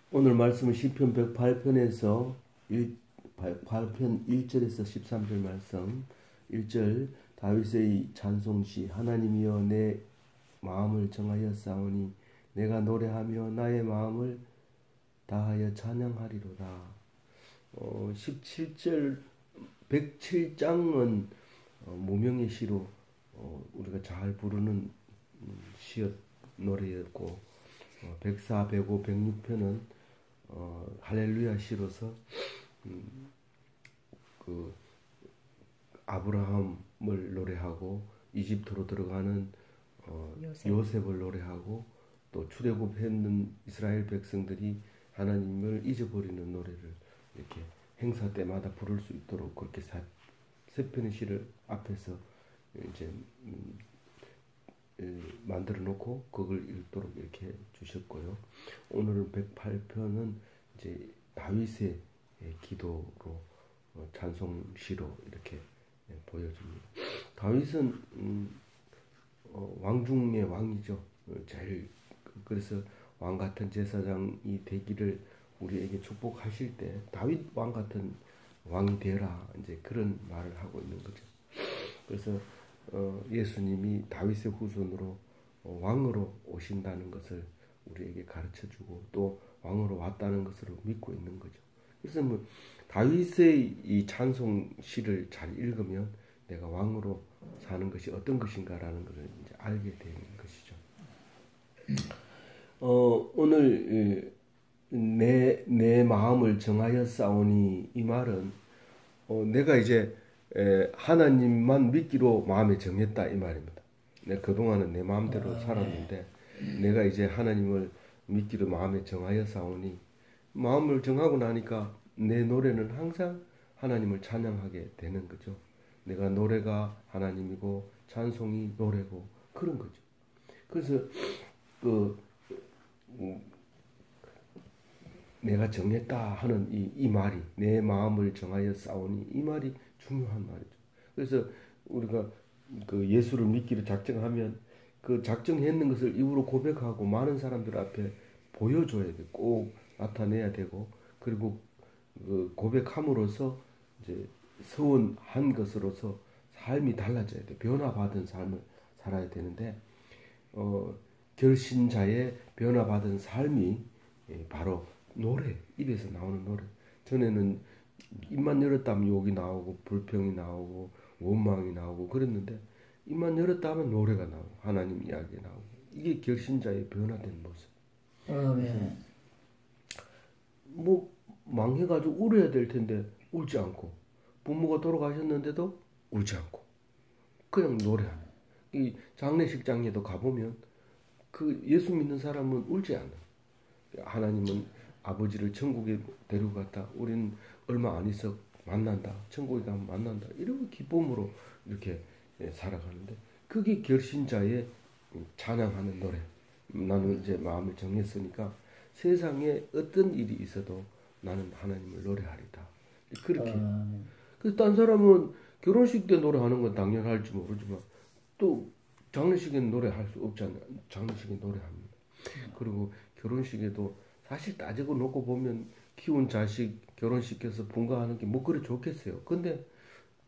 오늘 말씀은 시편 108편에서 108편 1절에서 13절 말씀. 1절 다윗의 찬송시. 하나님이여 내 마음을 정하였사오니 내가 노래하며 나의 마음을 다하여 찬양하리로다. 17절 107장은 무명의 시로 우리가 잘 부르는 시였 노래였고 104, 105, 106편은 할렐루야 시로서 그 아브라함을 노래하고 이집트로 들어가는 요셉을 노래하고 또 출애굽했는 이스라엘 백성들이 하나님을 잊어버리는 노래를 이렇게 행사 때마다 부를 수 있도록 그렇게 세 편의 시를 앞에서 이제 만들어 놓고 그걸 읽도록 이렇게 주셨고요. 오늘은 108편은 이제 다윗의 기도로 찬송시로 이렇게 보여줍니다. 다윗은 왕 중의 왕이죠. 제일 그래서 왕 같은 제사장이 되기를 우리에게 축복하실 때 다윗 왕 같은 왕이 되라 이제 그런 말을 하고 있는 거죠. 그래서 예수님이 다윗의 후손으로 왕으로 오신다는 것을 우리에게 가르쳐주고 또 왕으로 왔다는 것으로 믿고 있는 거죠. 그래서 뭐 다윗의 이 찬송시를 잘 읽으면 내가 왕으로 사는 것이 어떤 것인가라는 것을 이제 알게 되는 것이죠. 오늘 내 마음을 정하였사오니 이 말은 내가 이제 하나님만 믿기로 마음에 정했다 이 말입니다. 내가 그동안은 내 마음대로 살았는데 내가 이제 하나님을 믿기로 마음에 정하였사오니 마음을 정하고 나니까 내 노래는 항상 하나님을 찬양하게 되는 거죠. 내가 노래가 하나님이고 찬송이 노래고 그런 거죠. 그래서 내가 정했다 하는 이 말이 내 마음을 정하였사오니 이 말이 중요한 말이죠. 그래서 우리가 그 예수를 믿기로 작정하면 그 작정했는 것을 입으로 고백하고 많은 사람들 앞에 보여줘야 돼. 꼭 나타내야 되고 그리고 그 고백함으로써 이제 서원한 것으로서 삶이 달라져야 돼. 변화받은 삶을 살아야 되는데 결신자의 변화받은 삶이 바로 노래, 입에서 나오는 노래. 전에는 입만 열었다면 욕이 나오고 불평이 나오고 원망이 나오고 그랬는데 입만 열었다 하면 노래가 나오고 하나님 이야기 나오고 이게 결신자의 변화된 모습. 아멘. 뭐 망해가지고 울어야 될 텐데 울지 않고 부모가 돌아가셨는데도 울지 않고 그냥 노래하는. 이 장례식장에도 가보면 그 예수 믿는 사람은 울지 않아. 하나님은 아버지를 천국에 데려갔다. 우리는 얼마 안 있어 만난다. 천국에 가면 만난다. 이런 기쁨으로 이렇게 살아가는데 그게 결신자의 찬양하는 노래. 나는 이제 마음을 정했으니까 세상에 어떤 일이 있어도 나는 하나님을 노래하리다. 그렇게. 그래서 딴 사람은 결혼식 때 노래하는 건 당연할지 모르지만 또 장례식에는 노래할 수 없잖아요. 장례식에 노래합니다. 그리고 결혼식에도 사실 따지고 놓고 보면 키운 자식 결혼시켜서 분가하는 게 뭐 그래 좋겠어요. 근데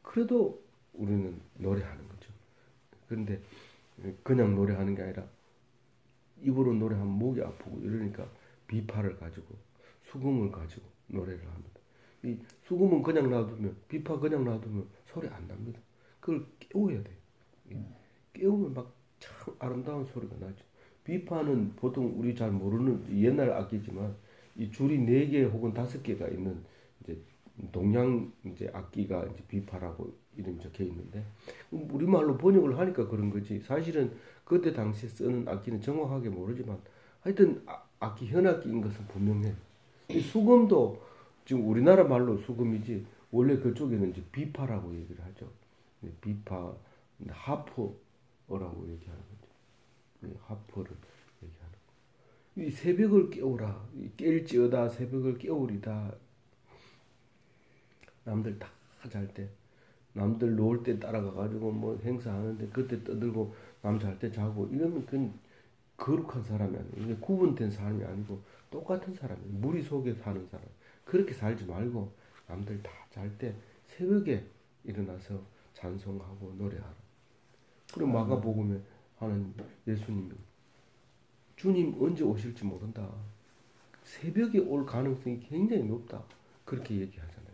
그래도 우리는 노래하는 거죠. 그런데 그냥 노래하는 게 아니라 입으로 노래하면 목이 아프고 이러니까 비파를 가지고 수금을 가지고 노래를 합니다. 이 수금은 그냥 놔두면 비파 그냥 놔두면 소리 안 납니다. 그걸 깨워야 돼요. 깨우면 막 참 아름다운 소리가 나죠. 비파는 보통 우리 잘 모르는 옛날 악기지만 이 줄이 4개 혹은 5개가 있는 이제 동양 이제 악기가 이제 비파라고 이름이 적혀 있는데 우리말로 번역을 하니까 그런 거지. 사실은 그때 당시에 쓰는 악기는 정확하게 모르지만 하여튼 악기 현악기인 것은 분명해요. 이 수금도 지금 우리나라 말로 수금이지 원래 그쪽에는 이제 비파라고 얘기를 하죠. 비파, 하프라고 얘기하는 거죠. 하프를 얘기하는 거. 이 새벽을 깨우라. 깰지어다 새벽을 깨우리다. 남들 다 잘 때, 남들 놓을 때 따라가가지고 뭐 행사하는데 그때 떠들고 남 잘 때 자고 이러면 그건 거룩한 사람이 아니고 이게 구분된 삶이 아니고 똑같은 사람이에요. 무리 속에 사는 사람. 그렇게 살지 말고 남들 다 잘 때 새벽에 일어나서 찬송하고 노래하라. 그리고 마가복음에 하는 예수님이 주님 언제 오실지 모른다. 새벽에 올 가능성이 굉장히 높다. 그렇게 얘기하잖아요.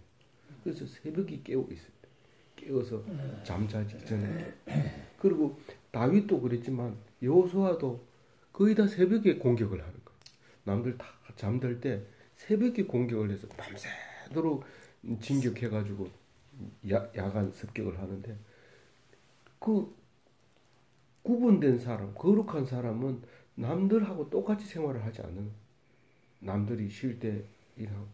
그래서 새벽에 깨어 있어요. 깨어서 잠자기 전에. 그리고 다윗도 그랬지만 여호수아도 거의 다 새벽에 공격을 하는 거예요. 남들 다 잠들 때 새벽에 공격을 해서 밤새도록 진격해가지고 야간 습격을 하는데 그 구분된 사람, 거룩한 사람은 남들하고 똑같이 생활을 하지 않는 남들이 쉴 때 일하고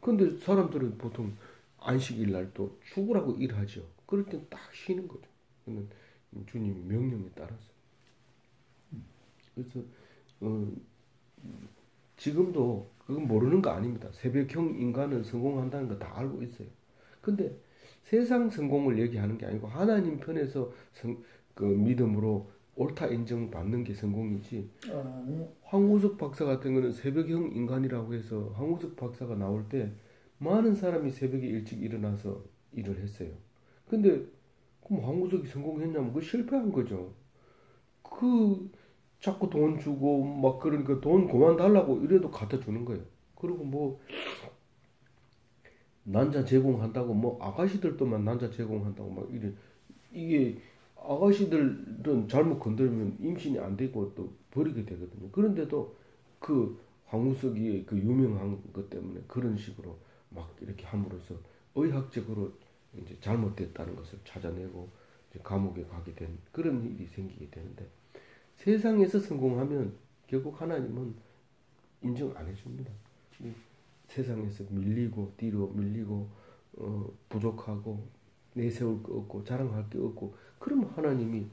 근데 사람들은 보통 안식일 날 또 죽으라고 일하죠. 그럴 땐 딱 쉬는 거죠. 그는 주님 명령에 따라서. 그래서 지금도 그건 모르는 거 아닙니다. 새벽형 인간은 성공한다는 거 다 알고 있어요. 근데 세상 성공을 얘기하는 게 아니고 하나님 편에서 그 믿음으로 옳다 인정받는 게 성공이지. 황우석 박사 같은 거는 새벽형 인간이라고 해서 황우석 박사가 나올 때 많은 사람이 새벽에 일찍 일어나서 일을 했어요. 근데 그럼 황우석이 성공했냐면 그 실패한 거죠. 그 자꾸 돈 주고 막 그러니까 돈 그만 달라고 이래도 갖다 주는 거예요. 그리고 뭐 난자 제공한다고 뭐 아가씨들도만 난자 제공한다고 막 이래. 이게 아가씨들은 잘못 건드리면 임신이 안 되고 또 버리게 되거든요. 그런데도 그 황우석이 그 유명한 것 때문에 그런 식으로 막 이렇게 함으로써 의학적으로 이제 잘못됐다는 것을 찾아내고 이제 감옥에 가게 된 그런 일이 생기게 되는데 세상에서 성공하면 결국 하나님은 인정 안 해줍니다. 세상에서 밀리고 뒤로 밀리고 부족하고 내세울 게 없고 자랑할 게 없고 그러면 하나님이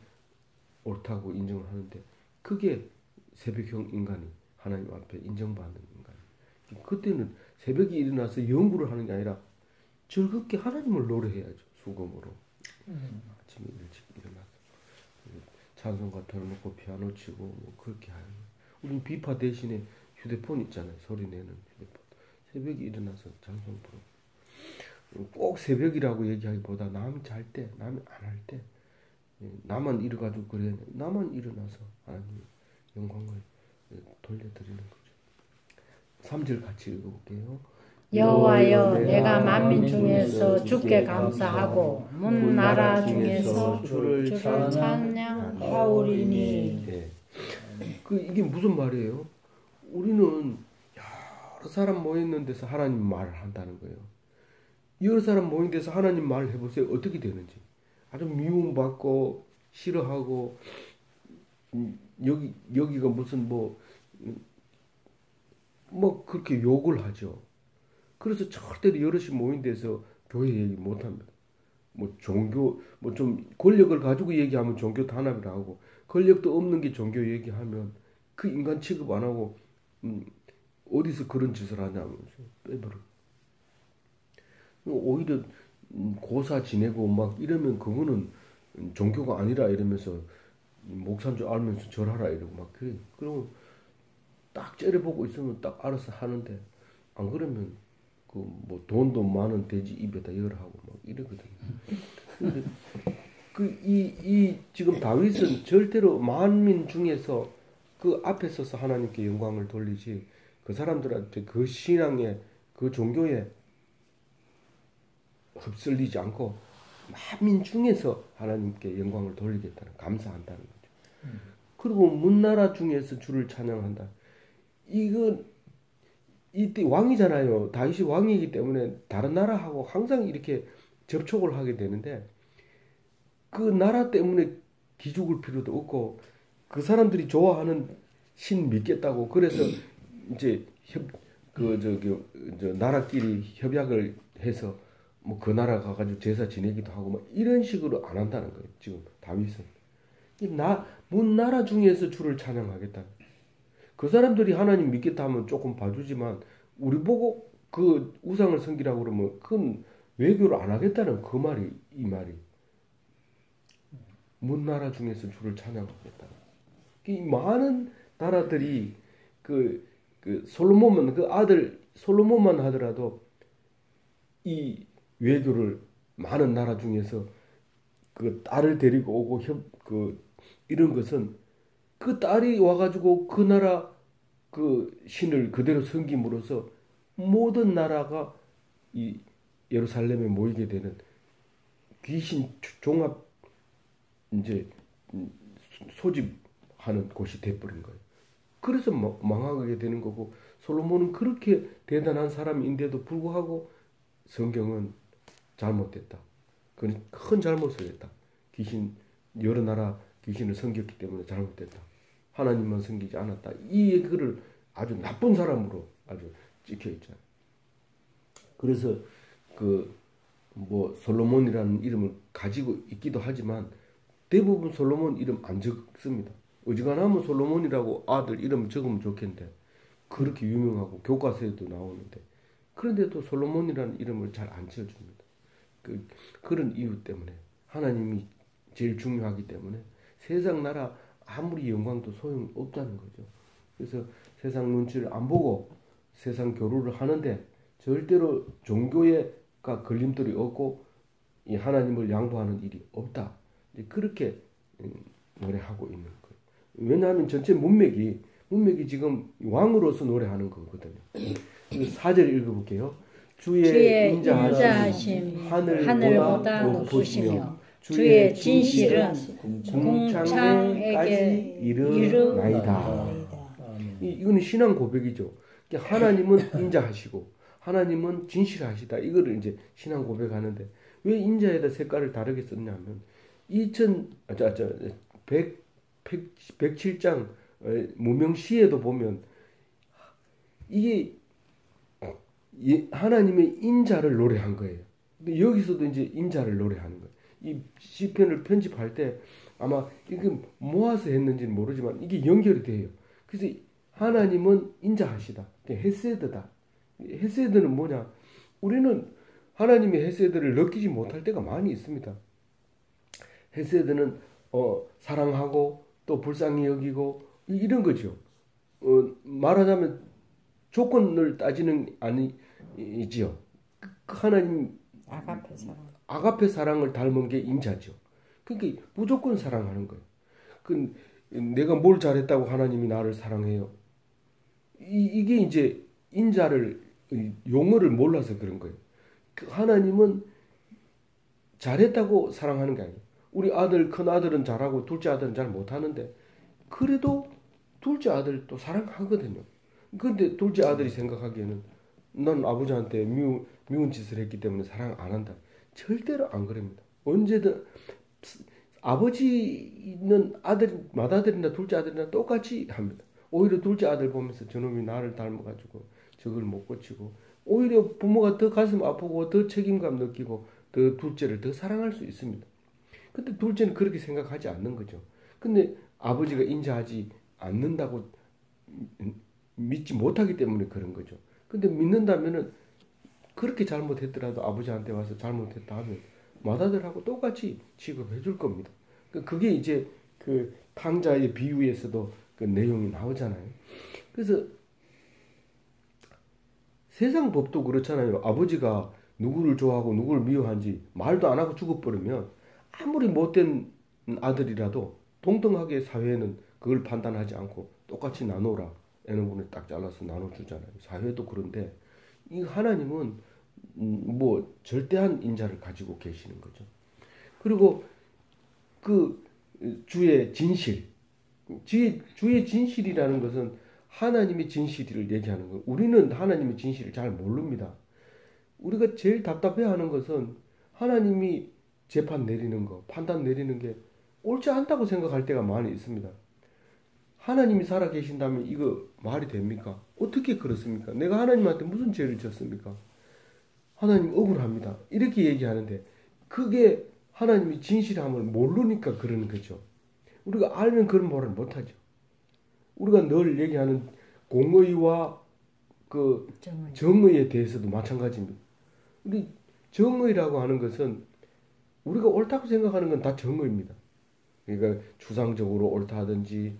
옳다고 인정을 하는데 그게 새벽형 인간이 하나님 앞에 인정받는 인간. 그때는 새벽에 일어나서 연구를 하는 게 아니라 즐겁게 하나님을 노래해야죠. 수금으로. 아침에 일찍 일어나서 찬송가 틀어놓고 피아노 치고 뭐 그렇게 하는 거예요. 우리는 비파 대신에 휴대폰 있잖아요. 소리 내는 휴대폰. 새벽에 일어나서 찬송 부르고 꼭 새벽이라고 얘기하기보다 남이 잘 때, 남이 안 할 때 나만 일어가지고 그래. 나만 일어나서 하나님의 영광을 돌려드리는 거죠. 3절 같이 읽어볼게요. 여호와여 내가 만민 중에서 주께 감사하고 문 나라 중에서 주를 찬양하오리니. 네. 이게 무슨 말이에요? 우리는 여러 사람 모이는 데서 하나님 말을 한다는 거예요. 여러 사람 모인 데서 하나님 말을 해보세요. 어떻게 되는지. 아주 미움받고 싫어하고 여기가 무슨 뭐 그렇게 욕을 하죠. 그래서 절대로 여럿이 모인 데서 교회 얘기 못합니다. 뭐 종교 뭐 좀 권력을 가지고 얘기하면 종교 탄압이라 하고 권력도 없는 게 종교 얘기하면 그 인간 취급 안 하고 어디서 그런 짓을 하냐면서 빼버려. 오히려 고사 지내고 막 이러면 그거는 종교가 아니라 이러면서 목사인 줄 알면서 절하라 이러고 막 그래. 그러면 딱 째려보고 있으면 딱 알아서 하는데 안 그러면 그 뭐 돈도 많은 돼지 입에다 열하고 막 이러거든요. 근데 이 지금 다윗은 절대로 만민 중에서 그 앞에 서서 하나님께 영광을 돌리지 그 사람들한테 그 신앙에 그 종교에 흡쓸리지 않고 만민 중에서 하나님께 영광을 돌리겠다는 감사한다는 거죠. 그리고 문나라 중에서 주를 찬양한다. 이건 이때 왕이잖아요. 다윗이 왕이기 때문에 다른 나라하고 항상 이렇게 접촉을 하게 되는데 그 나라 때문에 기죽을 필요도 없고 그 사람들이 좋아하는 신 믿겠다고 그래서 이제 나라끼리 협약을 해서 뭐 그 나라 가가지고 제사 지내기도 하고 뭐 이런 식으로 안 한다는 거예요. 지금 다윗은 문나라 중에서 주를 찬양하겠다. 그 사람들이 하나님 믿겠다 하면 조금 봐주지만 우리 보고 그 우상을 섬기라고 그러면 그건 외교를 안 하겠다는 그 말이 이 말이 문나라 중에서 주를 찬양하겠다. 이 많은 나라들이 그 그 솔로몬만 그 아들 솔로몬만 하더라도 이 외교를 많은 나라 중에서 그 딸을 데리고 오고 이런 것은 그 딸이 와가지고 그 나라 그 신을 그대로 섬김으로써 모든 나라가 이 예루살렘에 모이게 되는 귀신 종합 이제 소집하는 곳이 돼버린 거예요. 그래서 망하게 되는 거고 솔로몬은 그렇게 대단한 사람인데도 불구하고 성경은 잘못됐다. 그건 큰 잘못을 했다. 여러 나라 귀신을 섬겼기 때문에 잘못됐다. 하나님만 섬기지 않았다. 이 얘기를 아주 나쁜 사람으로 아주 찍혀 있잖아요. 그래서 솔로몬이라는 이름을 가지고 있기도 하지만 대부분 솔로몬 이름 안 적습니다. 어지간하면 솔로몬이라고 아들 이름 적으면 좋겠는데 그렇게 유명하고 교과서에도 나오는데 그런데도 솔로몬이라는 이름을 잘 안 지어줍니다. 그런 이유 때문에 하나님이 제일 중요하기 때문에 세상 나라 아무리 영광도 소용없다는 거죠. 그래서 세상 눈치를 안 보고 세상 교류를 하는데 절대로 종교에가 걸림돌이 없고 이 하나님을 양보하는 일이 없다. 그렇게 노래하고 있는 거예요. 왜냐하면 전체 문맥이 지금 왕으로서 노래하는 거거든요. 4절 읽어볼게요. 주의 인자하심 하늘보다 높으시며 주의 진실은 궁창에게 이르나이다. 이거는 신앙 고백이죠. 하나님은 인자하시고 하나님은 진실하시다. 이거를 이제 신앙 고백하는데 왜 인자에다 색깔을 다르게 썼냐면 107장 무명시에도 보면 이게 하나님의 인자를 노래한 거예요. 근데 여기서도 이제 인자를 노래하는 거예요. 이 시편을 편집할 때 아마 이게 모아서 했는지는 모르지만 이게 연결이 돼요. 그래서 하나님은 인자하시다. 헤세드다. 헤세드는 뭐냐? 우리는 하나님의 헤세드를 느끼지 못할 때가 많이 있습니다. 헤세드는 사랑하고 또 불쌍히 여기고 이런 거죠. 말하자면 조건을 따지는 아니지요. 하나님 아가페 사랑을 닮은 게 인자죠. 그러니까 무조건 사랑하는 거예요. 내가 뭘 잘했다고 하나님이 나를 사랑해요. 이게 이제 인자를 용어를 몰라서 그런 거예요. 하나님은 잘했다고 사랑하는 게 아니에요. 우리 큰 아들은 잘하고 둘째 아들은 잘 못하는데 그래도 둘째 아들도 사랑하거든요. 그런데 둘째 아들이 생각하기에는 난 아버지한테 미운 짓을 했기 때문에 사랑 안 한다. 절대로 안 그럽니다. 언제든 아버지는 맏아들이나 둘째 아들이나 똑같이 합니다. 오히려 둘째 아들 보면서 저놈이 나를 닮아가지고 저걸 못 고치고 오히려 부모가 더 가슴 아프고 더 책임감 느끼고 더 둘째를 더 사랑할 수 있습니다. 근데 둘째는 그렇게 생각하지 않는 거죠. 근데 아버지가 인자하지 않는다고 믿지 못하기 때문에 그런 거죠. 근데 믿는다면은 그렇게 잘못했더라도 아버지한테 와서 잘못했다 하면 맏아들하고 똑같이 취급해 줄 겁니다. 그게 이제 그 탕자의 비유에서도 그 내용이 나오잖아요. 그래서 세상 법도 그렇잖아요. 아버지가 누구를 좋아하고 누구를 미워한지 말도 안 하고 죽어버리면 아무리 못된 아들이라도 동등하게 사회는 그걸 판단하지 않고 똑같이 나눠라. N분을 딱 잘라서 나눠주잖아요. 사회도 그런데 이 하나님은 절대한 인자를 가지고 계시는 거죠. 그리고 그 주의 진실, 주의 진실이라는 것은 하나님의 진실을 얘기하는 거예요. 우리는 하나님의 진실을 잘 모릅니다. 우리가 제일 답답해하는 것은 하나님이 재판 내리는 거, 판단 내리는 게 옳지 않다고 생각할 때가 많이 있습니다. 하나님이 살아계신다면 이거 말이 됩니까? 어떻게 그렇습니까? 내가 하나님한테 무슨 죄를 졌습니까? 하나님 억울합니다. 이렇게 얘기하는데 그게 하나님이 진실함을 모르니까 그러는 거죠. 우리가 알면 그런 말을 못하죠. 우리가 늘 얘기하는 공의와 그 정의에 대해서도 마찬가지입니다. 우리 정의라고 하는 것은 우리가 옳다고 생각하는 건 다 정의입니다. 그러니까 추상적으로 옳다 하든지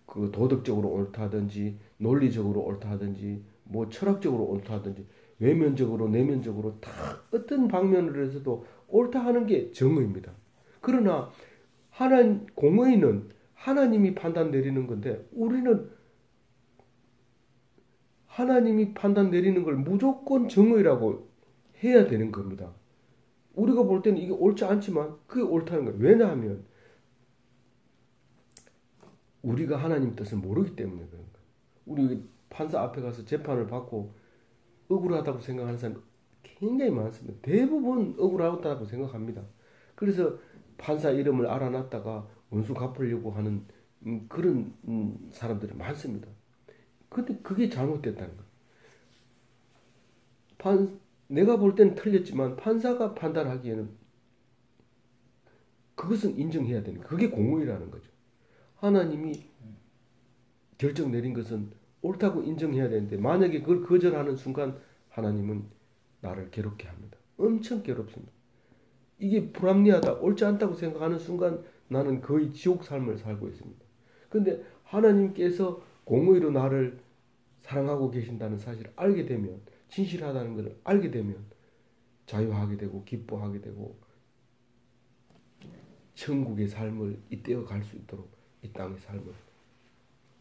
그 도덕적으로 옳다든지 논리적으로 옳다든지 뭐 철학적으로 옳다든지 외면적으로 내면적으로 다 어떤 방면으로 해서도 옳다 하는 게 정의입니다. 그러나 공의는 하나님이 판단 내리는 건데 우리는 하나님이 판단 내리는 걸 무조건 정의라고 해야 되는 겁니다. 우리가 볼 때는 이게 옳지 않지만 그게 옳다는 거예요. 왜냐하면 우리가 하나님 뜻을 모르기 때문에 그런 거예요. 우리 판사 앞에 가서 재판을 받고 억울하다고 생각하는 사람이 굉장히 많습니다. 대부분 억울하다고 생각합니다. 그래서 판사 이름을 알아놨다가 원수 갚으려고 하는 그런 사람들이 많습니다. 근데 그게 잘못됐다는 거예요. 내가 볼 때는 틀렸지만 판사가 판단하기에는 그것은 인정해야 되는 거예요. 그게 공의라는 거죠. 하나님이 결정 내린 것은 옳다고 인정해야 되는데 만약에 그걸 거절하는 순간 하나님은 나를 괴롭게 합니다. 엄청 괴롭습니다. 이게 불합리하다, 옳지 않다고 생각하는 순간 나는 거의 지옥 삶을 살고 있습니다. 그런데 하나님께서 공의로 나를 사랑하고 계신다는 사실을 알게 되면, 진실하다는 것을 알게 되면 자유하게 되고 기뻐하게 되고 천국의 삶을 잇대어 갈 수 있도록 이 땅의 삶을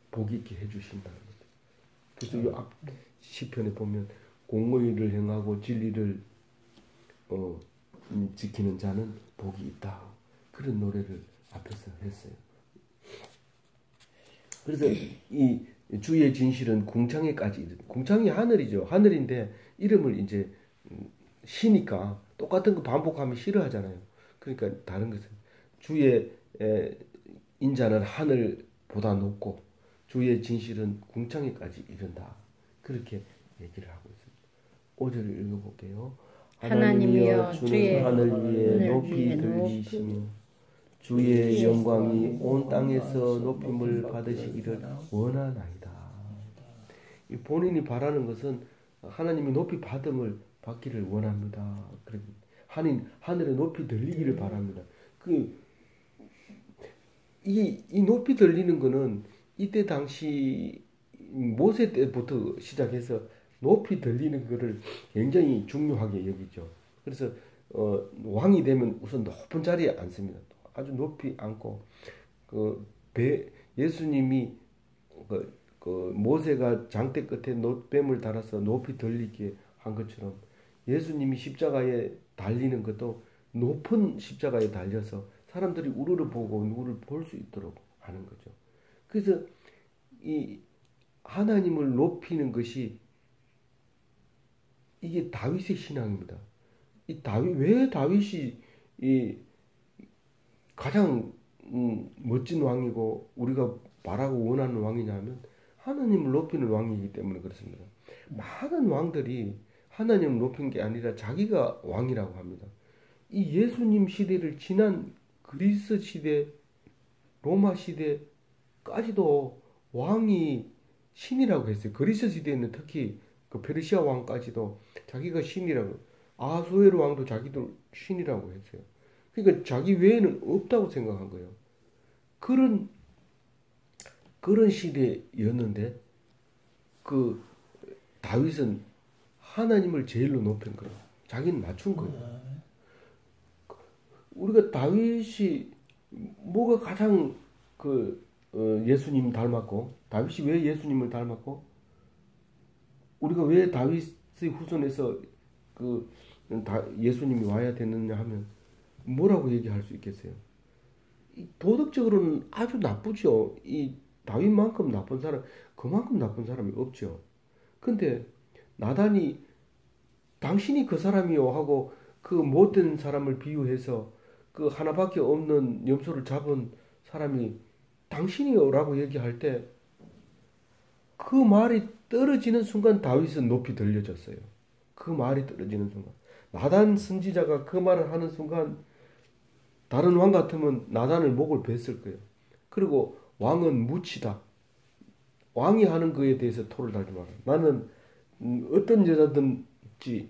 복 있게 해주신다는 거죠. 그래서 이 앞 시편에 보면 공의를 행하고 진리를 지키는 자는 복이 있다. 그런 노래를 앞에서 했어요. 그래서 이 주의 진실은 궁창에까지 궁창이 하늘이죠. 하늘인데 이름을 이제 시니까 똑같은 거 반복하면 싫어하잖아요. 그러니까 다른 것은 주의 인자는 하늘보다 높고 주의 진실은 궁창에까지 이른다. 그렇게 얘기를 하고 있습니다. 5절을 읽어볼게요. 하나님이여 주는 하늘 위에 높이 들리시며 주의 영광이 온 땅에서 높임을 받으시기를 원하나이다. 본인이 바라는 것은 하나님이 높이 받기를 원합니다. 하늘에 높이 들리기를 바랍니다. 이 높이 들리는 것은 이때 당시 모세 때부터 시작해서 높이 들리는 것을 굉장히 중요하게 여기죠. 그래서 왕이 되면 우선 높은 자리에 앉습니다. 아주 높이 앉고 예수님이 모세가 장대 끝에 뱀을 달아서 높이 들리게 한 것처럼 예수님이 십자가에 달리는 것도 높은 십자가에 달려서 사람들이 우리를 보고 누구를 볼 수 있도록 하는 거죠. 그래서 이 하나님을 높이는 것이 이게 다윗의 신앙입니다. 왜 다윗이 가장 멋진 왕이고 우리가 바라고 원하는 왕이냐면 하나님을 높이는 왕이기 때문에 그렇습니다. 많은 왕들이 하나님을 높인 게 아니라 자기가 왕이라고 합니다. 이 예수님 시대를 지난 그리스 시대, 로마 시대까지도 왕이 신이라고 했어요. 그리스 시대에는 특히 그 페르시아 왕까지도 자기가 신이라고, 아하수에로 왕도 자기도 신이라고 했어요. 그러니까 자기 외에는 없다고 생각한 거예요. 그런 시대였는데 다윗은 하나님을 제일로 높인 거예요. 자기는 낮춘 거예요. 우리가 다윗이 뭐가 가장 예수님 닮았고, 다윗이 왜 예수님을 닮았고, 우리가 왜 다윗의 후손에서 예수님이 와야 되느냐 하면 뭐라고 얘기할 수 있겠어요? 도덕적으로는 아주 나쁘죠. 이 다윗만큼 나쁜 사람, 그만큼 나쁜 사람이 없죠. 근데 나단이 당신이 그 사람이요 하고 그 못된 사람을 비유해서 그 하나밖에 없는 염소를 잡은 사람이 당신이요 라고 얘기할 때 그 말이 떨어지는 순간 다윗은 높이 들려졌어요. 그 말이 떨어지는 순간. 나단 선지자가 그 말을 하는 순간 다른 왕 같으면 나단을 목을 뱄을 거예요. 그리고 왕은 무치다. 왕이 하는 거에 대해서 토를 달지 마라. 나는 어떤 여자든지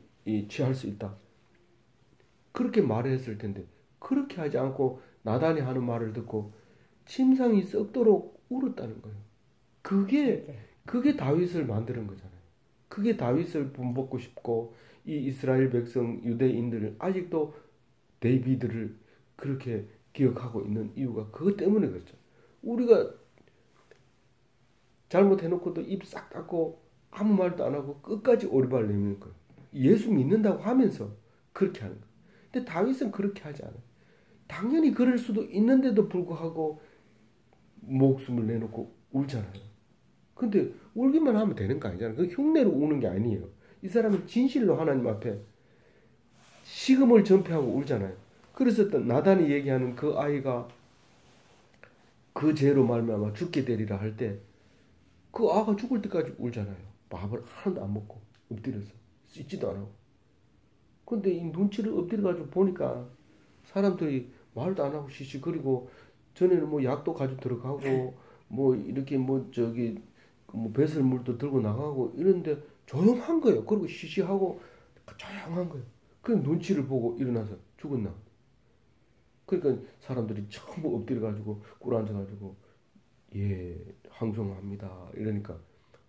취할 수 있다. 그렇게 말했을 텐데 그렇게 하지 않고 나단이 하는 말을 듣고 침상이 썩도록 울었다는 거예요. 그게 다윗을 만드는 거잖아요. 그게 다윗을 본받고 싶고 이 이스라엘 백성 유대인들을 아직도 데이비드를 그렇게 기억하고 있는 이유가 그것 때문에 그렇죠. 우리가 잘못해놓고도 입 싹 닫고 아무 말도 안 하고 끝까지 오리발 내미는 거예요. 예수 믿는다고 하면서 그렇게 하는 거예요. 근데 다윗은 그렇게 하지 않아요. 당연히 그럴 수도 있는데도 불구하고 목숨을 내놓고 울잖아요. 근데 울기만 하면 되는 거 아니잖아요. 그 흉내로 우는 게 아니에요. 이 사람은 진실로 하나님 앞에 식음을 전폐하고 울잖아요. 그래서 나단이 얘기하는 그 아이가 그 죄로 말미암아 죽게 되리라 할 때 그 아가 죽을 때까지 울잖아요. 밥을 하나도 안 먹고 엎드려서 씻지도 안 하고. 근데 이 눈치를 엎드려가지고 보니까 사람들이 말도 안 하고 시시거리고 전에는 뭐 약도 가지고 들어가고 뭐 이렇게 뭐 저기 뭐 배설물도 들고 나가고 이런데 조용한 거예요. 그리고 시시하고 조용한 거예요. 그 눈치를 보고 일어나서 죽었나. 그러니까 사람들이 전부 엎드려가지고 꿇어 앉아가지고 예 항송합니다 이러니까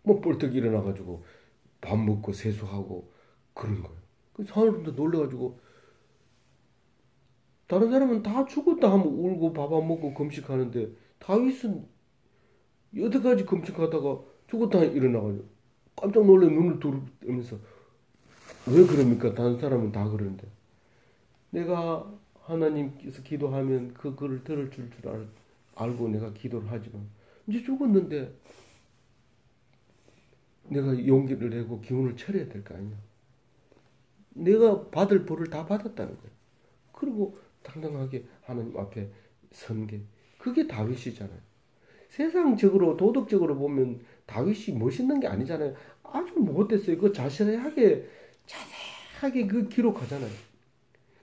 뭐 벌떡 일어나가지고 밥 먹고 세수하고 그런 거예요. 그 사람들도 놀래가지고 다른 사람은 다 죽었다 하면 울고 밥 안 먹고 금식하는데 다윗은 여태까지 금식하다가 죽었다 일어나가지고 깜짝 놀래 눈을 뜨면서 왜 그럽니까? 다른 사람은 다 그러는데 내가 하나님께서 기도하면 그거를 들을 줄 알고 내가 기도를 하지만 이제 죽었는데 내가 용기를 내고 기운을 차려야 될 거 아니냐. 내가 받을 벌을 다 받았다는 거예요. 그리고 당당하게 하나님 앞에 선 게 그게 다윗이잖아요. 세상적으로 도덕적으로 보면 다윗이 멋있는 게 아니잖아요. 아주 못됐어요. 그 자세하게 그 기록하잖아요.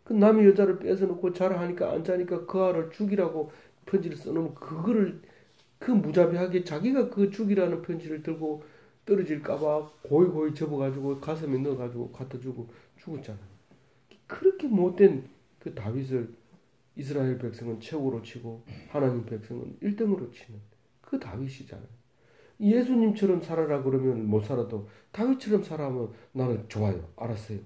그 남의 여자를 뺏어놓고 자라하니까 안 자니까 그 아를 죽이라고 편지를 써놓으면 그거를 그 무자비하게 자기가 그 죽이라는 편지를 들고 떨어질까봐 고이 접어가지고 가슴에 넣어가지고 갖다 주고 죽었잖아요. 그렇게 못된 그 다윗을 이스라엘 백성은 최고로 치고 하나님 백성은 1등으로 치는 그 다윗이잖아요. 예수님처럼 살아라 그러면 못 살아도 다윗처럼 살아면 나는 좋아요. 알았어요.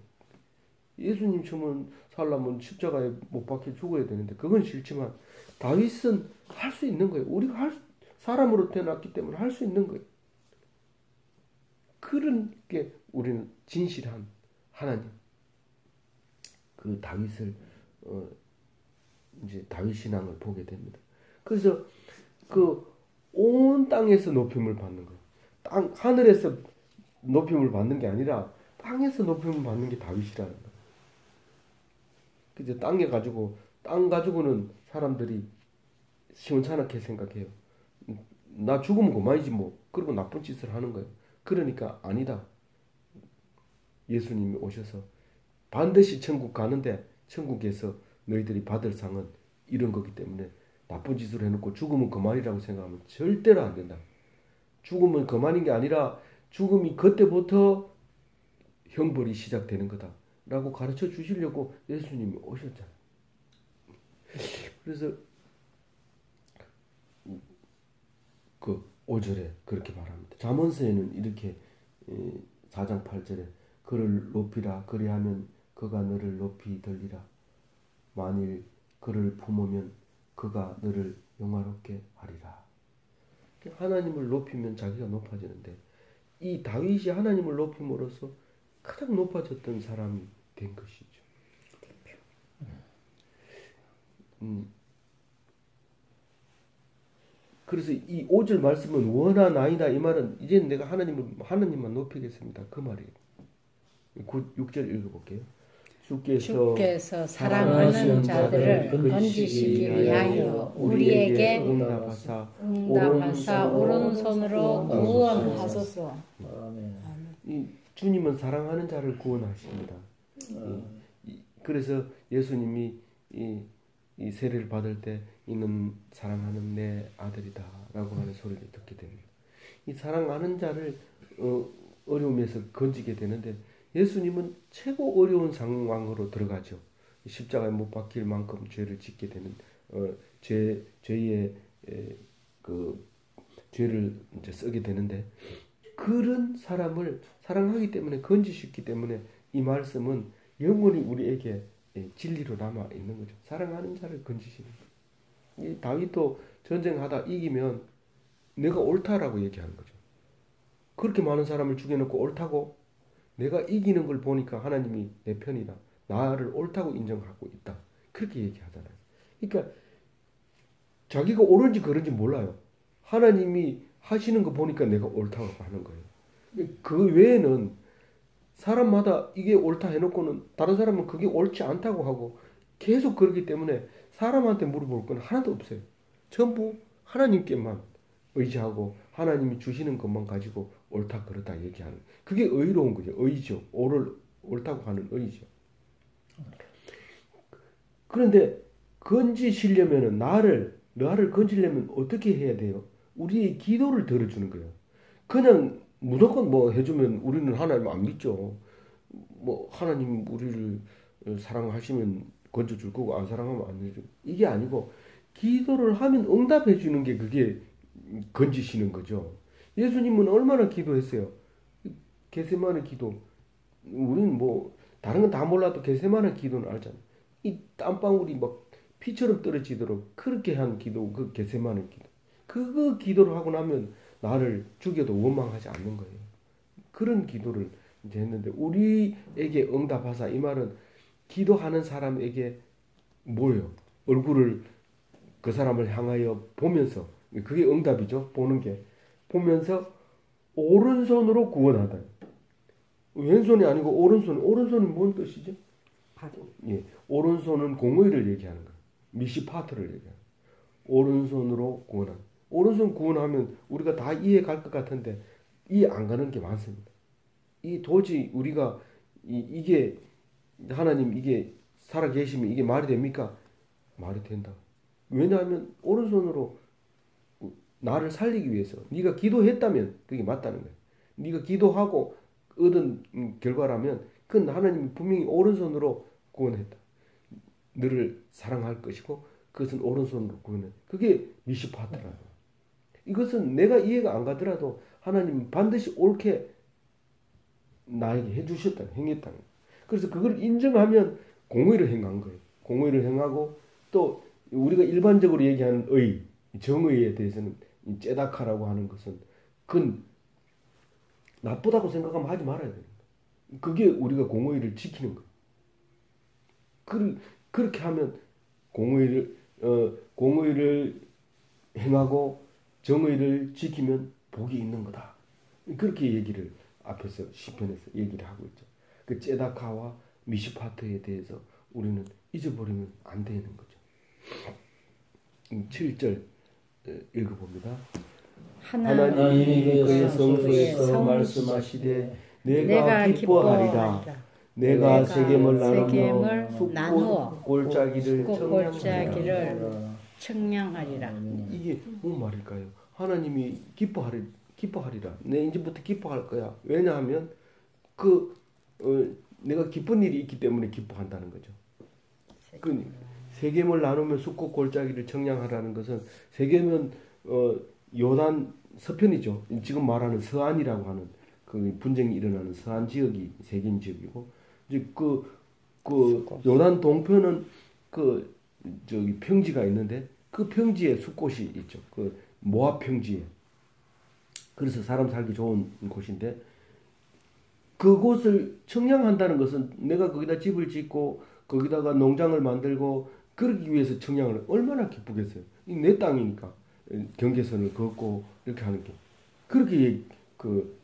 예수님처럼 살려면 십자가에 못 박혀 죽어야 되는데 그건 싫지만 다윗은 할 수 있는 거예요. 우리가 사람으로 태어났기 때문에 할 수 있는 거예요. 그런 게 우리는 진실한 하나님 그 다윗을 이제 다윗 신앙을 보게 됩니다. 그래서 그 온 땅에서 높임을 받는 거예요. 하늘에서 높임을 받는 게 아니라 땅에서 높임을 받는 게 다윗이라는 거예요. 그죠? 땅 가지고는 사람들이 시원찮게 생각해요. 나 죽으면 그만이지 뭐. 그리고 나쁜 짓을 하는 거예요. 그러니까 아니다. 예수님이 오셔서 반드시 천국 가는데 천국에서 너희들이 받을 상은 이런 거기 때문에 나쁜 짓을 해놓고 죽으면 그만이라고 생각하면 절대로 안 된다. 죽으면 그만인 게 아니라 죽음이 그때부터 형벌이 시작되는 거다. 라고 가르쳐 주시려고 예수님이 오셨잖아요. 그래서 그 5절에 그렇게 말합니다. 잠언서에는 이렇게 4장 8절에 그를 높이라 그리하면 그가 너를 높이 들리라. 만일 그를 품으면 그가 너를 영화롭게 하리라. 하나님을 높이면 자기가 높아지는데 이 다윗이 하나님을 높임으로써 가장 높아졌던 사람이 된 것이죠. 그래서 이 5절 말씀은 원하나이다 이 말은 이제는 내가 하나님만 높이겠습니다. 그 말이에요. 6절 읽어볼게요. 주께서 사랑하는 자들을 건지시기 위하여 우리에게 응답하사 오른손으로 구원하소서. 이 주님은 사랑하는 자를 구원하십니다. 그래서 예수님이 이 세례를 받을 때 이는 사랑하는 내 아들이다 라고 하는 소리를 듣게 됩니다. 이 사랑하는 자를 어려움에서 건지게 되는데 예수님은 최고 어려운 상황으로 들어가죠. 십자가에 못 박힐 만큼 죄를 짓게 되는 죄의 그 죄를 이제 쓰게 되는데 그런 사람을 사랑하기 때문에 건지셨기 때문에 이 말씀은 영원히 우리에게 진리로 남아 있는 거죠. 사랑하는 자를 건지시는 거예요. 이 다윗도 전쟁하다 이기면 내가 옳다라고 얘기하는 거죠. 그렇게 많은 사람을 죽여놓고 옳다고 내가 이기는 걸 보니까 하나님이 내 편이다. 나를 옳다고 인정하고 있다. 그렇게 얘기하잖아요. 그러니까 자기가 옳은지 그른지 몰라요. 하나님이 하시는 거 보니까 내가 옳다고 하는 거예요. 그 외에는 사람마다 이게 옳다 해놓고는 다른 사람은 그게 옳지 않다고 하고 계속 그러기 때문에 사람한테 물어볼 건 하나도 없어요. 전부 하나님께만 의지하고 하나님이 주시는 것만 가지고 옳다 그렇다 얘기하는 그게 의로운 거죠. 의죠. 옳다고 하는 의죠. 그런데 건지시려면은 나를 건지려면 어떻게 해야 돼요? 우리의 기도를 들어주는 거예요. 그냥 무조건 뭐 해주면 우리는 하나님 안 믿죠. 뭐 하나님 우리를 사랑하시면 건져줄 거고 안 사랑하면 안 해줘. 이게 아니고 기도를 하면 응답해 주는 게 그게 건지시는 거죠. 예수님은 얼마나 기도했어요. 겟세마네 기도. 우리는 뭐 다른 건 다 몰라도 겟세마네 기도는 알잖아요. 이 땀방울이 막 피처럼 떨어지도록 그렇게 한 기도, 그 겟세마네 기도. 그거 기도를 하고 나면 나를 죽여도 원망하지 않는 거예요. 그런 기도를 이제 했는데 우리에게 응답하사 이 말은 기도하는 사람에게 뭐예요? 얼굴을 그 사람을 향하여 보면서 그게 응답이죠. 보는 게 보면서 오른손으로 구원하다. 왼손이 아니고 오른손이 뭔 뜻이죠? 예, 오른손은 공의를 얘기하는 거예요. 미시파트를 얘기하는 거예요. 오른손으로 구원하는. 오른손 구원하면 우리가 다 이해 갈 것 같은데 이해 안 가는 게 많습니다. 이 도저히 우리가 이게 하나님 이게 살아 계시면 이게 말이 됩니까? 말이 된다. 왜냐하면 오른손으로 나를 살리기 위해서 네가 기도했다면 그게 맞다는 거예요. 네가 기도하고 얻은 결과라면 그건 하나님이 분명히 오른손으로 구원했다. 너를 사랑할 것이고 그것은 오른손으로 구원해. 그게 미시파트라는 거예요. 이것은 내가 이해가 안 가더라도 하나님은 반드시 옳게 나에게 해주셨다, 행했다는 거예요. 그래서 그걸 인정하면 공의를 행한 거예요. 공의를 행하고 또 우리가 일반적으로 얘기하는 의, 정의에 대해서는 이 째다카라고 하는 것은 그건 나쁘다고 생각하면 하지 말아야 됩니다. 그게 우리가 공의를 지키는 거예요. 그렇게 하면 공의를 행하고 정의를 지키면 복이 있는 거다. 그렇게 얘기를 앞에서 시편에서 얘기를 하고 있죠. 그 째다카와 미시파트에 대해서 우리는 잊어버리면 안 되는 거죠. 7절 읽어봅니다. 하나님이 그의 성소에서 말씀하시되 내가 기뻐하리라. 내가 세겜을 나누어 골짜기를 청량하리라. 이게 무슨 말일까요? 하나님이 기뻐하리라. 내 이제부터 기뻐할 거야. 왜냐하면 내가 기쁜 일이 있기 때문에 기뻐한다는 거죠. 세겜을 나누면 숲과 골짜기를 청량하라는 것은 세겜은 요단 서편이죠. 지금 말하는 서안이라고 하는 그 분쟁이 일어나는 서안 지역이 세겜 지역이고 이제 그 요단 동편은 저기 평지가 있는데 그 평지에 숲곳이 있죠. 그 모압 평지에. 그래서 사람 살기 좋은 곳인데 그곳을 청량한다는 것은 내가 거기다 집을 짓고 거기다가 농장을 만들고 그러기 위해서 청량을 얼마나 기쁘겠어요. 내 땅이니까 경계선을 걷고 이렇게 하는 게 그렇게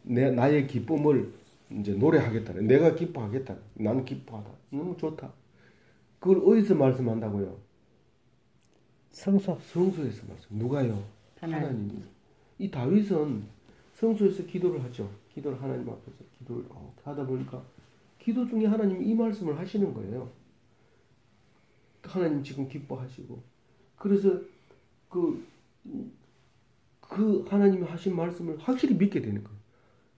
나의 기쁨을 이제 노래하겠다는 내가 기뻐하겠다. 나는 기뻐하다. 너무 좋다. 그걸 어디서 말씀한다고요? 성소에서 말씀. 누가요? 하나님이. 이 다윗은 성소에서 기도를 하죠. 기도를 하나님 앞에서 기도를 하다 보니까 기도 중에 하나님이 이 말씀을 하시는 거예요. 하나님 지금 기뻐하시고 그래서 그 하나님이 하신 말씀을 확실히 믿게 되는 거예요.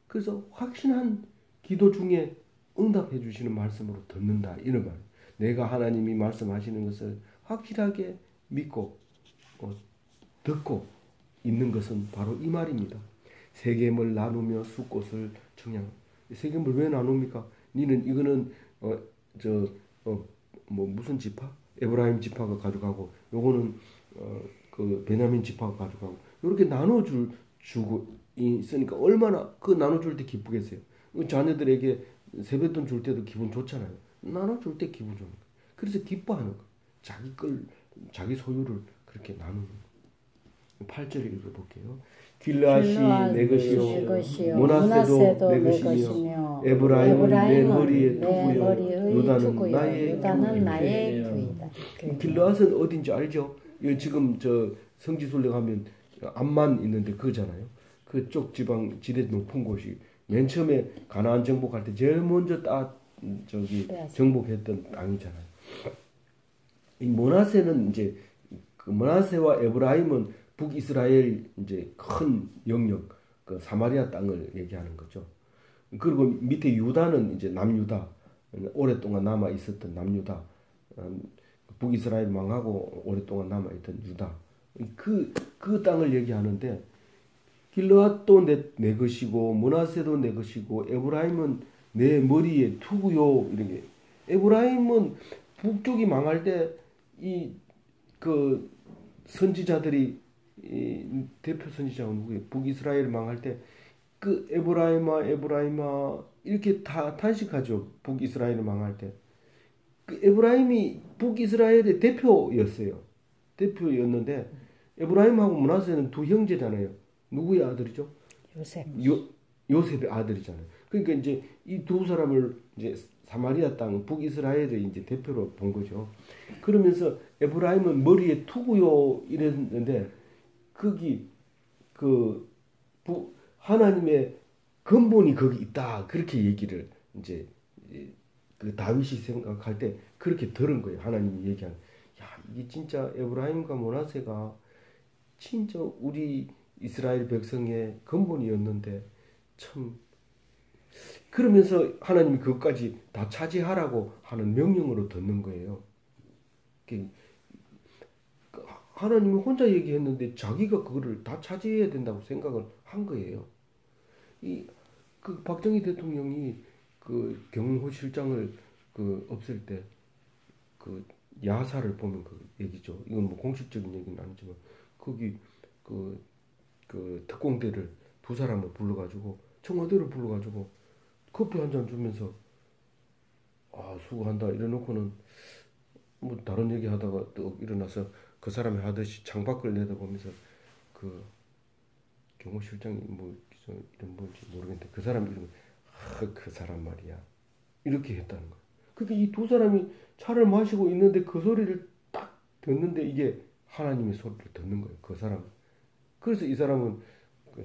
그래서 확신한 기도 중에 응답해 주시는 말씀으로 듣는다. 이런 말. 내가 하나님이 말씀하시는 것을 확실하게 믿고 듣고 있는 것은 바로 이 말입니다. 세겜을 나누며 숫곳을 청량. 세겜을 왜 나눕니까? 니는 이거는 무슨 지파? 에브라임 지파가 가져가고 요거는 그 베냐민 지파가 가져가고 이렇게 주고 있으니까 얼마나 그 나눠줄 때 기쁘겠어요. 자녀들에게 세뱃돈 줄 때도 기분 좋잖아요. 나눠줄 때 기분 좋은 거예요. 그래서 기뻐하는 거예요. 자기 소유를 그렇게 나누는 거예요. 8절 읽어볼게요. 길르앗이 내 것이요 므낫세도 내 것이며 에브라임은 내 머리의 투구요 유다는 나의 규이다. 길르앗은 어딘지 알죠? 지금 성지순례 가면 암만 있는데 그거잖아요. 그쪽 지방 지대 높은 곳이 맨 처음에 가나안 정복할 때 제일 먼저 정복했던 땅이잖아요. 이 므낫세는 이제 그 므낫세와 에브라임은 북이스라엘 이제 큰 영역 그 사마리아 땅을 얘기하는 거죠. 그리고 밑에 유다는 이제 남유다, 오랫동안 남아 있었던 남유다, 북이스라엘 망하고 오랫동안 남아 있던 유다. 그 땅을 얘기하는데 길르앗도 내 것이고 므낫세도 내 것이고 에브라임은 내 머리에 투구요. 이렇게 에브라임은 북쪽이 망할 때 그 선지자들이 대표 선지자가 누구예요? 북이스라엘 망할 때 그 에브라임아 이렇게 다 탄식하죠. 북이스라엘 망할 때 그 에브라임이 북이스라엘의 대표였는데 에브라임하고 므낫세는 두 형제잖아요. 누구의 아들이죠? 요셉의 아들이잖아요. 그러니까 이제 이 두 사람을 이제 사마리아 땅 북이스라엘의 이제 대표로 본 거죠. 그러면서 에브라임은 머리에 투구요 이랬는데 거기 하나님의 근본이 거기 있다 그렇게 얘기를 이제 그 다윗이 생각할 때 그렇게 들은 거예요. 하나님이 얘기하는. 야, 이게 진짜 에브라임과 므낫세가 진짜 우리 이스라엘 백성의 근본이었는데 참 그러면서 하나님이 그것까지 다 차지하라고 하는 명령으로 듣는 거예요. 하나님이 혼자 얘기했는데 자기가 그거를 다 차지해야 된다고 생각을 한 거예요. 그 박정희 대통령이 그 경호 실장을 없앨 때 그 야사를 보면 그 얘기죠. 이건 뭐 공식적인 얘기는 아니지만 거기 그 특공대를 두 사람을 불러가지고 청와대를 불러가지고 커피 한 잔 주면서 수고한다 이래놓고는 뭐 다른 얘기 하다가 또 일어나서 그 사람이 하듯이 창밖을 내다보면서 그 경호실장이 뭐 이름 뭔지 모르겠는데 그 사람 이름 그 사람 말이야 이렇게 했다는 거야. 그러니까 이 두 사람이 차를 마시고 있는데 그 소리를 딱 듣는데 이게 하나님의 소리를 듣는 거예요. 그 사람. 그래서 이 사람은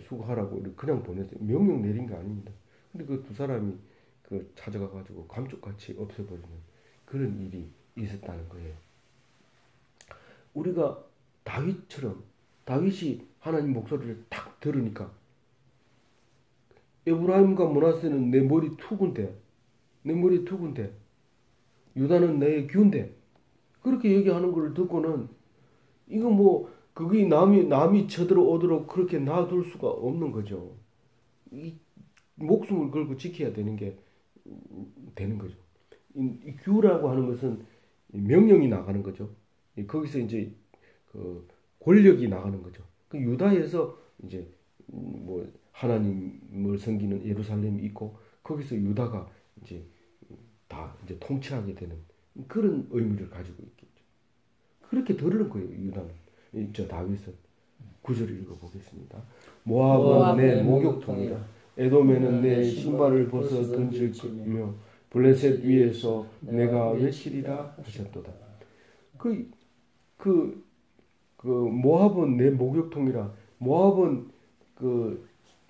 수고하라고 그냥 보냈어요. 명령 내린 게 아닙니다. 근데 그 두 사람이 찾아가가지고 감쪽같이 없애버리는 그런 일이 있었다는 거예요. 우리가 다윗이 하나님 목소리를 딱 들으니까 에브라임과 므낫세는 내 머리 투군데 유다는 내 규인데 그렇게 얘기하는 걸 듣고는 이거 뭐 그게 남이 쳐들어오도록 그렇게 놔둘 수가 없는 거죠. 이 목숨을 걸고 지켜야 되는 거죠. 이 규라고 하는 것은 명령이 나가는 거죠. 거기서 이제 그 권력이 나가는 거죠. 그 유다에서 이제 뭐 하나님을 섬기는 예루살렘이 있고 거기서 유다가 이제 다 이제 통치하게 되는 그런 의미를 가지고 있겠죠. 그렇게 들은 거예요. 유다는. 다윗은 9절 읽어보겠습니다. 모압은 내 목욕통이라 에돔에는 내 신발을 벗어 던질 거며 블레셋 위에서 내가 외치리라 하셨도다. 모압은 내 목욕통이라. 모압은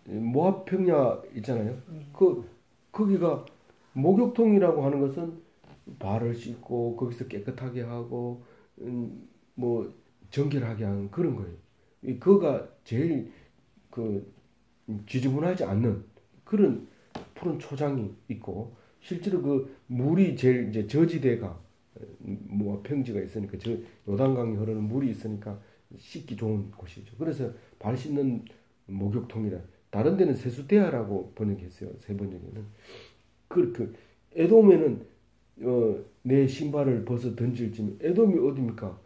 모압 평야 있잖아요. 거기가 목욕통이라고 하는 것은 발을 씻고 거기서 깨끗하게 하고 뭐 정결하게 하는 그런 거예요. 그거가 제일 지저분하지 않는 그런 푸른 초장이 있고 실제로 그 물이 제일 이제 저지대가 뭐 평지가 있으니까 저 요단강이 흐르는 물이 있으니까 씻기 좋은 곳이죠. 그래서 발 씻는 목욕통이라. 다른 데는 세수대야라고 번역했어요. 세 번역에는. 그 에돔에는 내 신발을 벗어 던질지면 에돔이 어디입니까?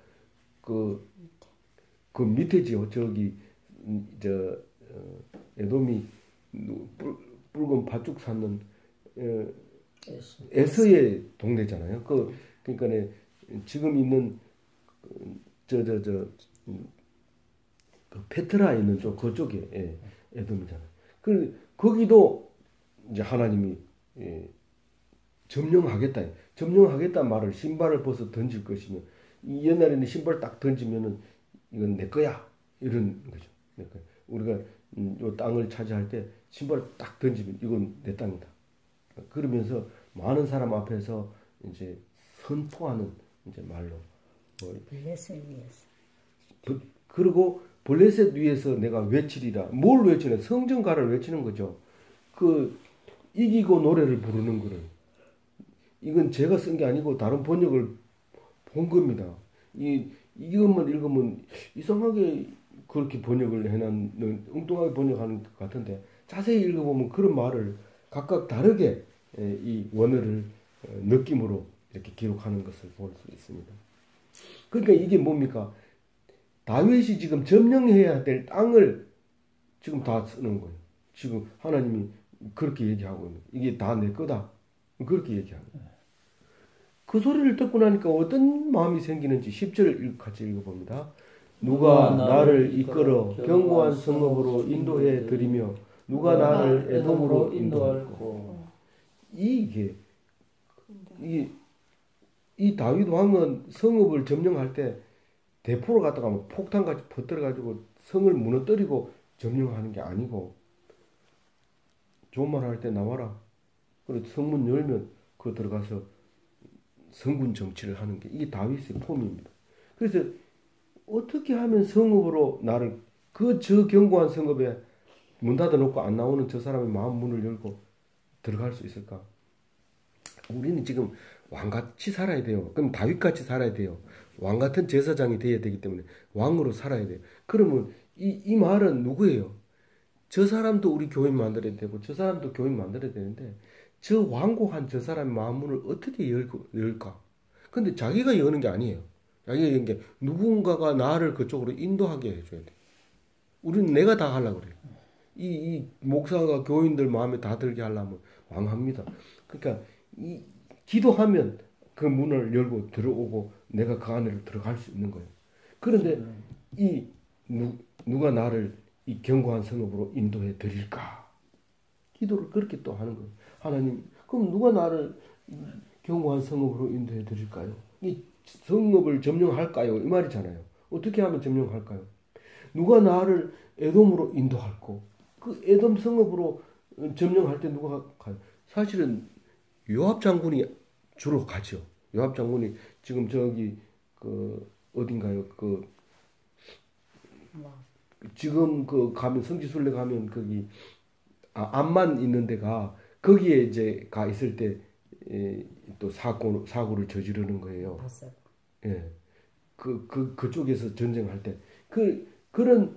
그 밑에지요. 저기 에돔이 붉은 팥죽 사는 에서의 동네잖아요. 그러니까 지금 있는 페트라 있는 쪽 그쪽에 에돔이잖아요. 거기도 이제 하나님이 점령하겠다 말을 신발을 벗어 던질 것이며 이 옛날에는 신발 딱 던지면은 이건 내 거야 이런 거죠. 그러니까 우리가 요 땅을 차지할 때 신발을 딱 던지면 이건 내 땅이다. 그러면서 많은 사람 앞에서 이제 선포하는 이제 말로 블레셋 위에서. 그리고 블레셋 위에서 내가 외치리라. 뭘 외치냐? 성전가를 외치는 거죠. 이기고 노래를 부르는 거를. 이건 제가 쓴 게 아니고 다른 번역을 본 겁니다. 이것만 읽으면 이상하게 그렇게 번역을 해놨는 엉뚱하게 번역하는 것 같은데 자세히 읽어보면 그런 말을 각각 다르게 이 원어를 느낌으로 이렇게 기록하는 것을 볼 수 있습니다. 그러니까 이게 뭡니까? 다윗이 지금 점령해야 될 땅을 지금 다 쓰는 거예요. 지금 하나님이 그렇게 얘기하고 있는 거예요. 이게 다 내 거다. 그렇게 얘기하는 거예요. 그 소리를 듣고 나니까 어떤 마음이 생기는지 10절 같이 읽어봅니다. 누가 나를 이끌어 견고한 성읍으로 인도해 드리며 누가 나를 에돔으로 인도할꼬. 이 다윗 왕은 성읍을 점령할 때 대포를 갖다가 폭탄같이 퍼뜨려가지고 성을 무너뜨리고 점령하는 게 아니고 좋은 말 할 때 나와라. 그리고 성문 열면 그 들어가서 성군 정치를 하는 게 이게 다윗의 폼입니다. 그래서 어떻게 하면 성읍으로 나를 저 견고한 성읍에 문 닫아놓고 안 나오는 저 사람의 마음 문을 열고 들어갈 수 있을까? 우리는 지금 왕같이 살아야 돼요. 그럼 다윗같이 살아야 돼요. 왕같은 제사장이 되어야 되기 때문에 왕으로 살아야 돼요. 그러면 이 말은 누구예요? 저 사람도 우리 교인 만들어야 되고 저 사람도 교인 만들어야 되는데 저 완고한 저 사람의 마음문을 어떻게 열까? 근데 자기가 여는 게 아니에요. 자기가 여는 게 누군가가 나를 그쪽으로 인도하게 해줘야 돼. 우리는 내가 다 하려고 그래요. 이 목사가 교인들 마음에 다 들게 하려면 왕합니다. 그러니까 기도하면 그 문을 열고 들어오고 내가 그 안으로 들어갈 수 있는 거예요. 그런데 누가 나를 이 견고한 성읍으로 인도해 드릴까? 기도를 그렇게 또 하는 거예요. 하나님, 그럼 누가 나를 견고한 성읍으로 인도해 드릴까요? 이 성읍을 점령할까요? 이 말이잖아요. 어떻게 하면 점령할까요? 누가 나를 에돔으로 인도할고 그 에돔 성읍으로 점령할 때 누가 가요? 사실은 요압 장군이 주로 가죠. 요압 장군이 지금 저기 어딘가요? 지금 가면 성지순례 가면 거기 암만 있는 데가 거기에 이제 가 있을 때 또 사고를 저지르는 거예요. 예. 그쪽에서 전쟁할 때 그런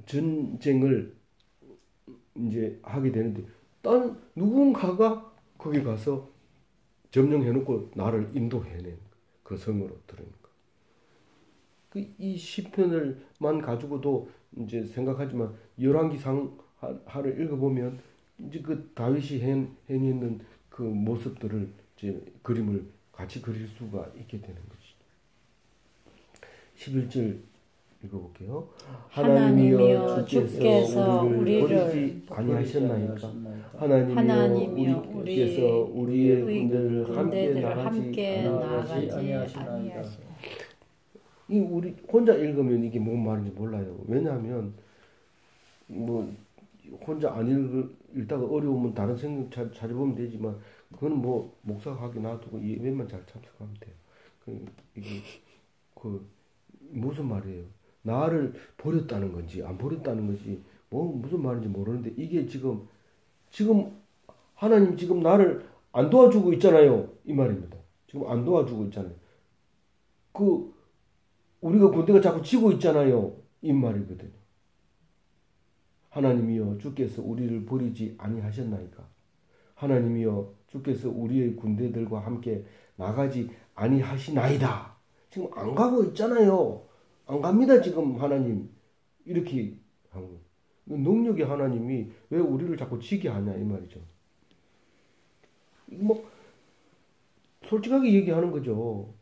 전쟁을 이제 하게 되는데 누군가가 거기 가서 점령해놓고 나를 인도해낸 그 성으로 들으니까 이 시편을만 가지고도 이제 생각하지만 열왕기상하를 읽어보면 이제 그 다윗이 행했는 그 모습들을 이제 그림을 같이 그릴 수가 있게 되는 것이죠. 11절 읽어볼게요. 하나님이여 주께서 우리를 버리지 아니하셨나이까. 하나님이여 우리께서 우리의 군대를 함께 나가지 아니하시나이까. 우리 혼자 읽으면 이게 뭔 말인지 몰라요. 왜냐하면 혼자 안 읽다가 어려우면 다른 생각 찾아보면 되지만 그거는 목사가 하기 놔두고 예배만 잘 참석하면 돼요. 이게 무슨 말이에요? 나를 버렸다는 건지 안 버렸다는 건지 무슨 말인지 모르는데 이게 지금 하나님 지금 나를 안 도와주고 있잖아요. 이 말입니다. 지금 안 도와주고 있잖아요. 우리가 군대가 자꾸 지고 있잖아요. 이 말이거든요. 하나님이여 주께서 우리를 버리지 아니하셨나이까. 하나님이여 주께서 우리의 군대들과 함께 나가지 아니하시나이다. 지금 안 가고 있잖아요. 안 갑니다 지금 하나님. 이렇게 하고 능력의 하나님이 왜 우리를 자꾸 지게 하냐 이 말이죠. 뭐 솔직하게 얘기하는 거죠.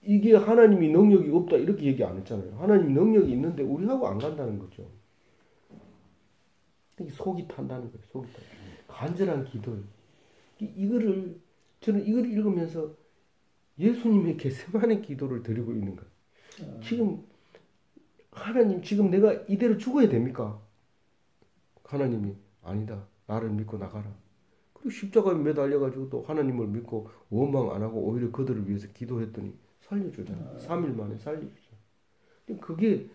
이게 하나님이 능력이 없다 이렇게 얘기 안 했잖아요. 하나님 능력이 있는데 우리하고 안 간다는 거죠. 속이 탄다는 거예요. 속이 탄. 간절한 기도. 이거를 저는 이걸 읽으면서 예수님의 겟세마네 기도를 드리고 있는 거예요. 지금 하나님 지금 내가 이대로 죽어야 됩니까? 하나님이 아니다. 나를 믿고 나가라. 그리고 십자가에 매달려가지고 또 하나님을 믿고 원망 안 하고 오히려 그들을 위해서 기도했더니 살려주잖아. 3일 만에 살려주잖아. 그게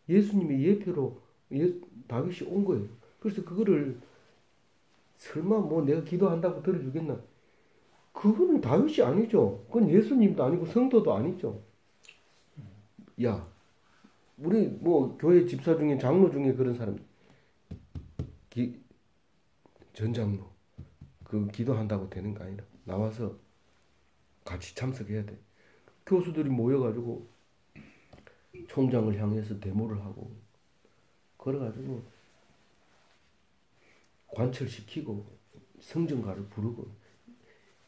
예수님의 예표로 다윗이 온 거예요. 그래서 그거를 설마 뭐 내가 기도한다고 들어주겠나? 그거는 다윗이 아니죠. 그건 예수님도 아니고 성도도 아니죠. 야, 우리 뭐 교회 집사 중에 장로 중에 그런 사람 전장로 그 기도한다고 되는 거 아니라 나와서 같이 참석해야 돼. 교수들이 모여가지고 총장을 향해서 데모를 하고 그래가지고 관철시키고 성전가를 부르고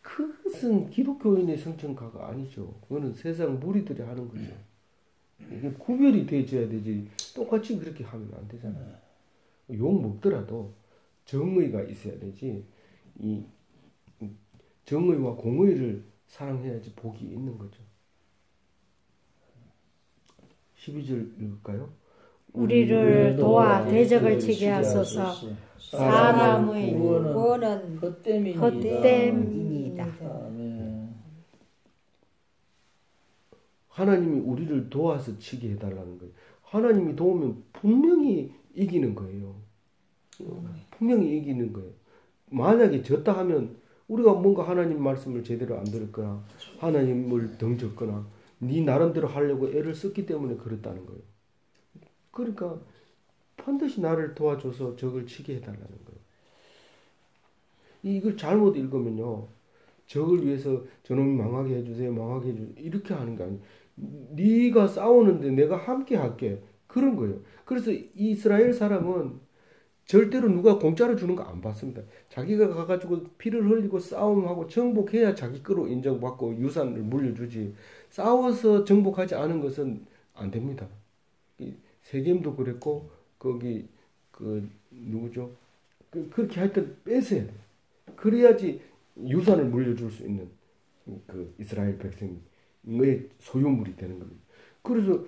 그것은 기독교인의 성전가가 아니죠. 그거는 세상 무리들이 하는 거죠. 이게 구별이 되어야 되지 똑같이 그렇게 하면 안 되잖아요. 욕 먹더라도 정의가 있어야 되지. 이 정의와 공의를 사랑해야지 복이 있는 거죠. 12절 읽을까요? 우리를 도와 대적을 치게 하소서. 사람의 구원은 헛됨이니이다. 하나님이 우리를 도와서 치게 해달라는 거예요. 하나님이 도우면 분명히 이기는 거예요. 분명히 이기는 거예요. 만약에 졌다 하면 우리가 뭔가 하나님 말씀을 제대로 안 들었거나 하나님을 덩쳤거나 네 나름대로 하려고 애를 썼기 때문에 그렇다는 거예요. 그러니까 반드시 나를 도와줘서 적을 치게 해달라는 거예요. 이걸 잘못 읽으면요. 적을 위해서 저놈이 망하게 해주세요. 망하게 해주세요. 이렇게 하는 게 아니에요. 네가 싸우는데 내가 함께 할게. 그런 거예요. 그래서 이스라엘 사람은 절대로 누가 공짜로 주는 거 안 받습니다. 자기가 가가지고 피를 흘리고 싸움하고 정복해야 자기 거로 인정받고 유산을 물려주지. 싸워서 정복하지 않은 것은 안 됩니다. 세겜도 그랬고 거기 누구죠? 그렇게 하여튼 뺏어야 돼. 그래야지 유산을 물려줄 수 있는 그 이스라엘 백성의 소유물이 되는 겁니다. 그래서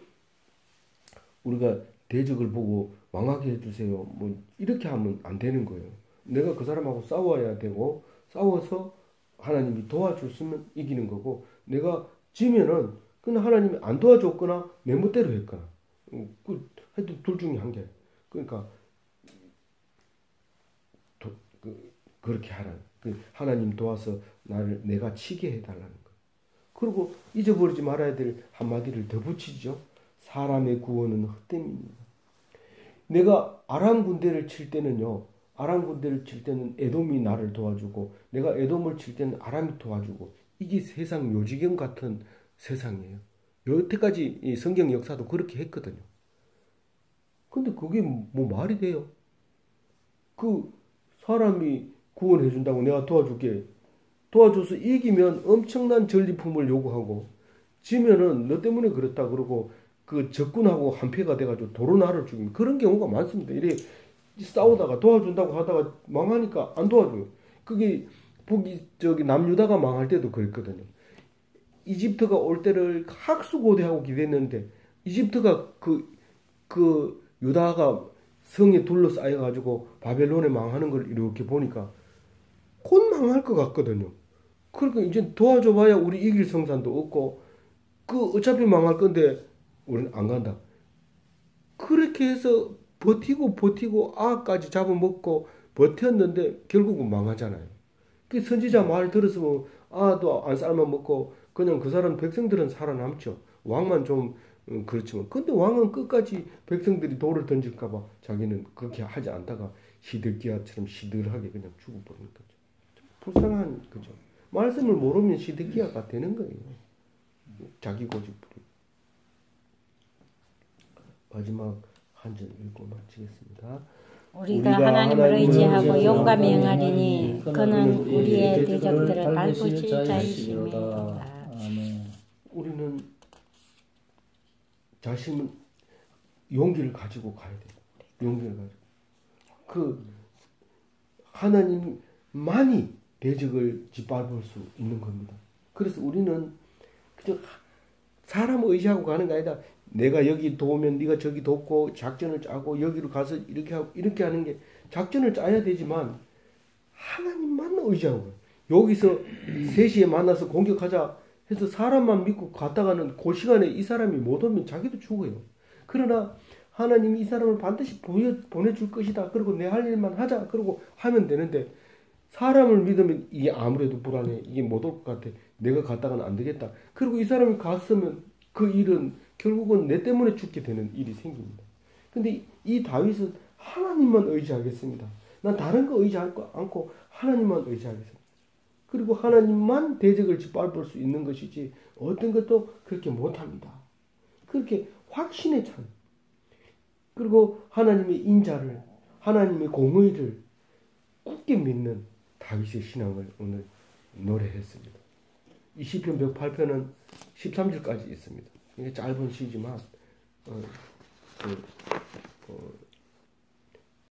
우리가 대적을 보고 망하게 해주세요. 뭐 이렇게 하면 안 되는 거예요. 내가 그 사람하고 싸워야 되고 싸워서 하나님이 도와줬으면 이기는 거고 내가 지면은 그냥 하나님이 안 도와줬거나 내 멋대로 했거나 하여튼 둘 중에 한 개. 그러니까 그렇게 하라. 하나님 도와서 내가 치게 해달라는 거. 그리고 잊어버리지 말아야 될 한마디를 더 붙이죠. 사람의 구원은 헛됨입니다. 내가 아람 군대를 칠 때는요. 아람 군대를 칠 때는 에돔이 나를 도와주고 내가 에돔을 칠 때는 아람이 도와주고 이게 세상 묘지경 같은 세상이에요. 여태까지 이 성경 역사도 그렇게 했거든요. 근데 그게 뭐 말이 돼요? 그 사람이 구원해 준다고 내가 도와줄게. 도와줘서 이기면 엄청난 전리품을 요구하고 지면은 너 때문에 그랬다 그러고 그 적군하고 한패가 돼가지고 도로 나를 죽이는 그런 경우가 많습니다. 이래 싸우다가 도와준다고 하다가 망하니까 안 도와줘요. 그게 남유다가 망할 때도 그랬거든요. 이집트가 올 때를 학수고대하고 기대했는데 이집트가 그 유다가 성에 둘러싸여가지고 바벨론에 망하는 걸 이렇게 보니까 곧 망할 것 같거든요. 그러니까 이제 도와줘봐야 우리 이길 성산도 없고 어차피 망할 건데 우리는 안 간다. 그렇게 해서 버티고 악까지 잡아먹고 버텼는데 결국은 망하잖아요. 그 선지자 말 들었으면 아도 안 삶아먹고 그냥 그 사람 백성들은 살아남죠. 왕만 좀 그렇지만 근데 왕은 끝까지 백성들이 돌을 던질까봐 자기는 그렇게 하지 않다가 시드기야처럼 시들하게 그냥 죽어버리는 거죠. 불쌍한 거죠. 말씀을 모르면 시드기야가 되는 거예요. 자기 고집 부리고. 마지막 한 절 읽고 마치겠습니다. 우리가 하나님을 의지하고 용감히 행하리니 그는 우리의 대적들을 밟으실 자이심이로다. 우리는 자신은 용기를 가지고 가야 돼요. 용기를 가지고. 그 하나님만이 대적을 짓밟을 수 있는 겁니다. 그래서 우리는 그저 사람을 의지하고 가는 게 아니라 내가 여기 도우면 네가 저기 돕고 작전을 짜고 여기로 가서 이렇게 하고 이렇게 하는 게 작전을 짜야 되지만 하나님만 의지하고 가요. 여기서 3시에 만나서 공격하자 해서 사람만 믿고 갔다가는 그 시간에 이 사람이 못 오면 자기도 죽어요. 그러나 하나님이 이 사람을 반드시 보내줄 것이다. 그리고 내 할 일만 하자. 그러고 하면 되는데 사람을 믿으면 이게 아무래도 불안해. 이게 못 올 것 같아. 내가 갔다가는 안 되겠다. 그리고 이 사람이 갔으면 그 일은 결국은 내 때문에 죽게 되는 일이 생깁니다. 근데 이 다윗은 하나님만 의지하겠습니다. 난 다른 거 의지하지 않고 하나님만 의지하겠습니다. 그리고 하나님만 대적을 짓밟을 수 있는 것이지 어떤 것도 그렇게 못합니다. 그렇게 확신에 찬 그리고 하나님의 인자를 하나님의 공의를 굳게 믿는 다윗의 신앙을 오늘 노래했습니다. 이 시편 108편은 13절까지 있습니다. 이게 짧은 시지만